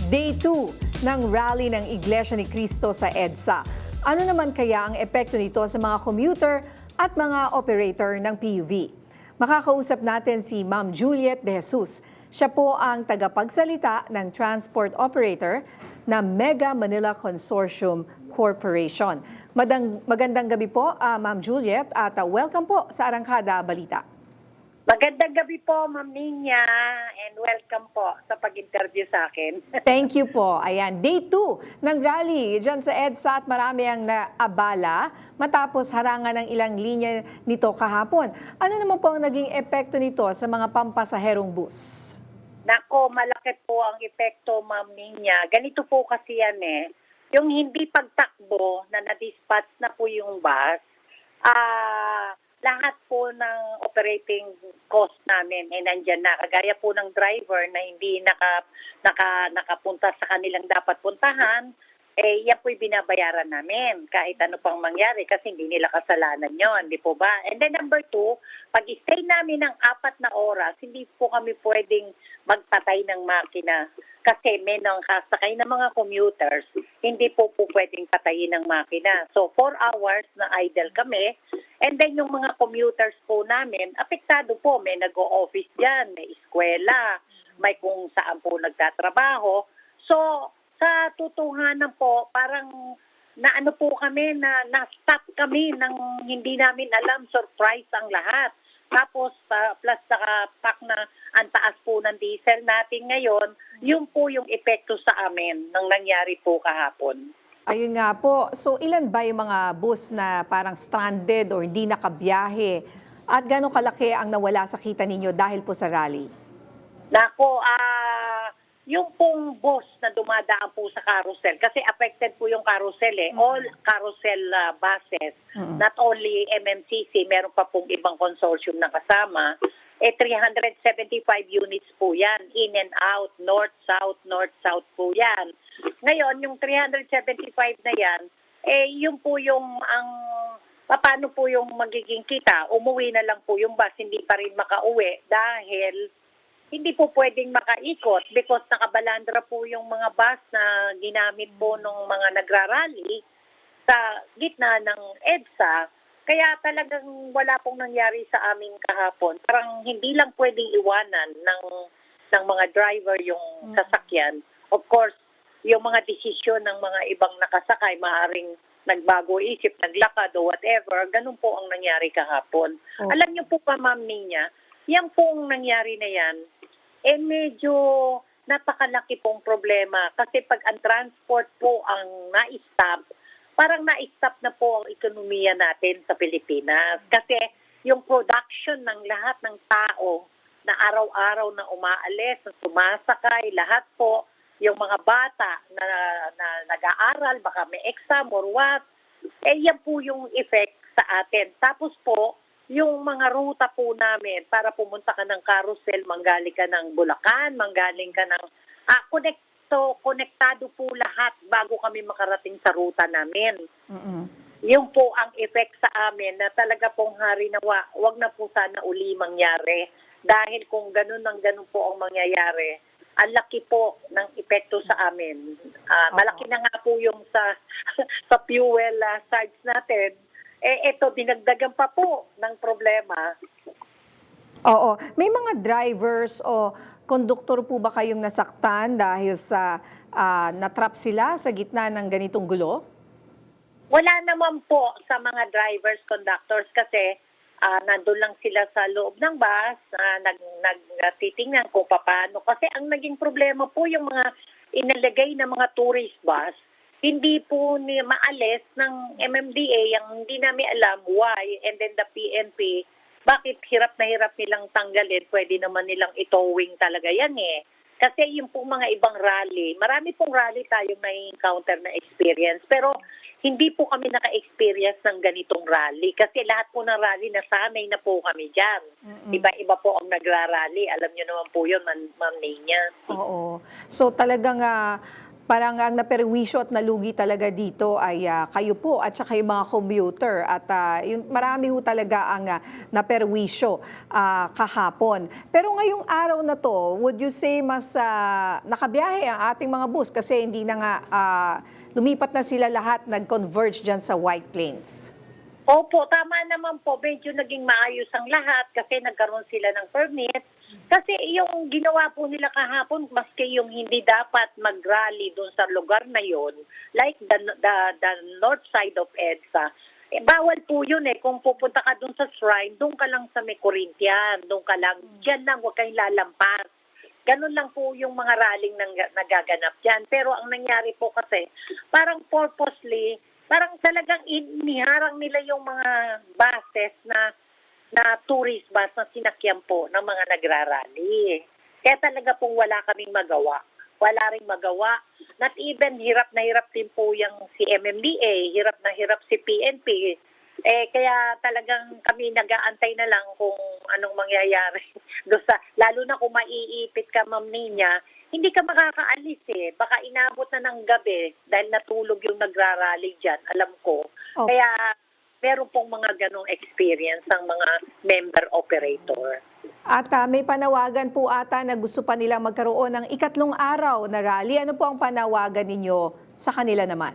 Day 2 ng rally ng Iglesia ni Cristo sa EDSA. Ano naman kaya ang epekto nito sa mga commuter at mga operator ng PUV? Makakausap natin si Ma'am Juliet De Jesus. Siya po ang tagapagsalita ng transport operator na Mega Manila Consortium Corporation. Magandang gabi po, Ma'am Juliet, at welcome po sa Arangkada Balita. Magandang gabi po, Ma'am Ninya, and welcome po sa pag-interview sa akin. Thank you po. Ayan, day 2 ng rally dyan sa EDSA at marami ang naabala matapos harangan ng ilang linya nito kahapon. Ano naman po ang naging epekto nito sa mga pampasaherong bus? Nako, malaki po ang epekto, Ma'am Ninya. Ganito po kasi yan yung hindi pagtakbo na na-dispatch na po yung bus, lahat po ng operating cost namin nandyan na. Kagaya po ng driver na hindi nakapunta sa kanilang dapat puntahan, yan po'y binabayaran namin kahit ano pang mangyari kasi hindi nila kasalanan yon, di po ba? And then number 2, pag-stay namin ng 4 na oras, hindi po kami pwedeng magpatay ng makina kasi may nang kasakay ng mga commuters, hindi po pwedeng patayin ng makina. So 4 hours na idle kami, and then yung mga commuters po namin, apektado po, may nag-o-office dyan, may eskwela, may kung saan po nagtatrabaho. So sa tutuhanan po, parang naano po kami, na-stop kami ng hindi namin alam, surprise ang lahat. Tapos plus saka pack na ang taas po ng diesel natin ngayon, yun po yung epekto sa amin nang nangyari po kahapon. Ayun nga po. So ilan ba yung mga bus na parang stranded or hindi nakabiyahe? At gano'ng kalaki ang nawala sa kita ninyo dahil po sa rally? Nako, yung pong bus na dumadaan po sa carousel, kasi affected po yung carousel all carousel buses, not only MMCC, meron pa pong ibang consortium na kasama, 375 units po yan, in and out, north-south po yan. Ngayon, yung 375 na yan, yun po yung paano po yung magiging kita, umuwi na lang po yung bus, hindi pa rin makauwi dahil hindi po pwedeng makaikot because nakabalandra po yung mga bus na ginamit po ng mga nagrarally sa gitna ng EDSA. Kaya talagang wala pong nangyari sa amin kahapon. Parang hindi lang pwedeng iwanan ng mga driver yung sasakyan. Of course, yung mga desisyon ng mga ibang nakasakay, maaaring nagbago isip, naglakad o whatever. Ganun po ang nangyari kahapon. Alam niyo po pa, Ma'am Ninya, yan pong nangyari na yan, medyo napakalaki pong problema. Kasi pag ang transport po ang na-stop, parang na-stop na po ang ekonomiya natin sa Pilipinas. Kasi yung production ng lahat ng tao na araw-araw na umaalis, na sumasakay, lahat po, yung mga bata na nag-aaral, baka may exam or what, yan po yung effect sa atin. Tapos po, yung mga ruta po namin para pumunta ka ng carousel, manggaling ka ng Bulacan, manggaling ka ng konektado po lahat bago kami makarating sa ruta namin. Yung po ang effect sa amin na talaga pong hari na wag na po sana uli mangyari. Dahil kung ganun po ang mangyayari, ang laki po ng epekto sa amin. Malaki na nga po yung sa fuel charge natin. Ito, dinagdagan pa po ng problema. Oo. May mga drivers o konduktor po ba kayong nasaktan dahil sa natrap sila sa gitna ng ganitong gulo? Wala naman po sa mga drivers, conductors kasi nandun lang sila sa loob ng bus, nagtitingnan kung paano. Kasi ang naging problema po yung mga inilagay na mga tourist bus, hindi po maalis ng MMDA, yung hindi namin alam why, and then the PNP, bakit hirap na hirap nilang tanggalin, pwede naman nilang itowing talaga yan Kasi yung pong mga ibang rally, marami pong rally tayong na-encounter na experience, pero hindi po kami naka-experience ng ganitong rally kasi lahat po ng rally nasanay na po kami dyan. Iba-iba po ang nagra-rally, alam nyo naman po yun, Ma'am Ninya. Oo. So talagang Parang ang naperwisyo at nalugi talaga dito ay kayo po at saka yung mga commuter at yung marami ho talaga ang naperwisyo kahapon. Pero ngayong araw na to, would you say mas nakabiyahe ang ating mga bus kasi hindi na nga lumipat na sila lahat, nag-converge dyan sa White Plains? Opo, tama naman po. Medyo naging maayos ang lahat kasi nagkaroon sila ng permit. Kasi yung ginawa po nila kahapon, maski yung hindi dapat mag-rally doon sa lugar na yon, like the north side of EDSA, bawal po yun eh. Kung pupunta ka doon sa shrine, doon ka lang sa may Corinthian, doon ka lang, dyan lang, huwag kayong lalampas. Ganun lang po yung mga rallying nagaganap dyan. Pero ang nangyari po kasi, parang purposely, parang talagang iniharang nila yung mga buses na tourist bus na sinakyan po ng mga nagrarally. Kaya talaga pong wala kaming magawa. Wala ring magawa. Not even hirap na hirap din po yung si MMDA, hirap na hirap si PNP. Kaya talagang kami nag-aantay na lang kung anong mangyayari. Lalo na kung maiipit ka, Ma'am Nina, hindi ka makakaalis eh. Baka inabot na ng gabi dahil natulog yung nagrarally dyan, alam ko. Oh. Kaya meron pong mga ganong experience ng mga member operator. At may panawagan po ata na gusto pa nilang magkaroon ng ikatlong araw na rally. Ano po ang panawagan ninyo sa kanila naman?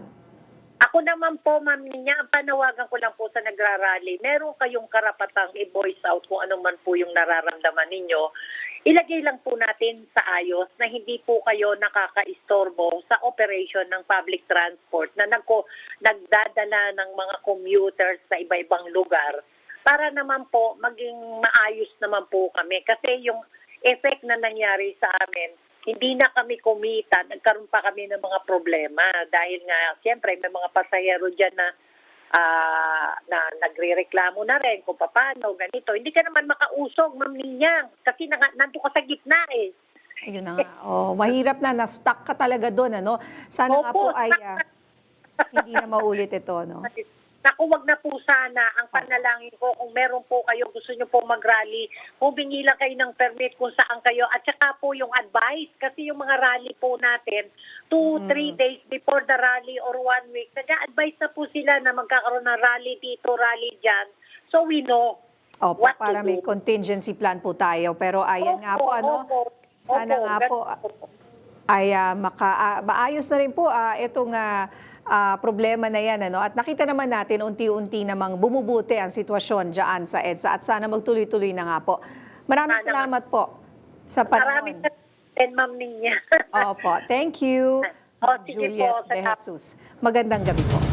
Ako naman po, Ma'am Ninya, ang panawagan ko lang po sa nagrarally, meron kayong karapatang i-voice out kung ano man po yung nararamdaman ninyo. Ilagay lang po natin sa ayos na hindi po kayo nakakaistorbo sa operation ng public transport na nagdadala ng mga commuters sa iba-ibang lugar para naman po maging maayos naman po kami. Kasi yung effect na nangyari sa amin, hindi na kami kumita, nagkaroon pa kami ng mga problema dahil nga siyempre may mga pasahero dyan na nagrereklamo na rin kung paano, ganito. Hindi ka naman makausog, Ma'am Ninyang, kasi nandun ka sa gitna eh. Ayun na nga. Mahirap na-stuck ka talaga doon, ano? Sana nga po ay hindi na maulit ito, no? Naku, wag na po sana. Ang panalangin ko, kung meron po kayo, gusto nyo po mag-rally, humingi lang kayo ng permit kung saan kayo. At saka po yung advice, kasi yung mga rally po natin, 2-3 days before the rally or 1 week, nag-a-advise na po sila na magkakaroon ng rally dito, rally dyan. So we know what para to may do. contingency plan po tayo. Pero ayan nga po, ano? Sana nga po ay maayos na rin po itong problema na yan. Ano? At nakita naman natin unti-unti namang bumubuti ang sitwasyon dyan sa EDSA at sana magtuloy-tuloy na nga po. Maraming salamat po sa panahon. Maraming salamat, Ma'am Ninya. Opo, thank you. Sige po, Juliet De Jesus. Magandang gabi po.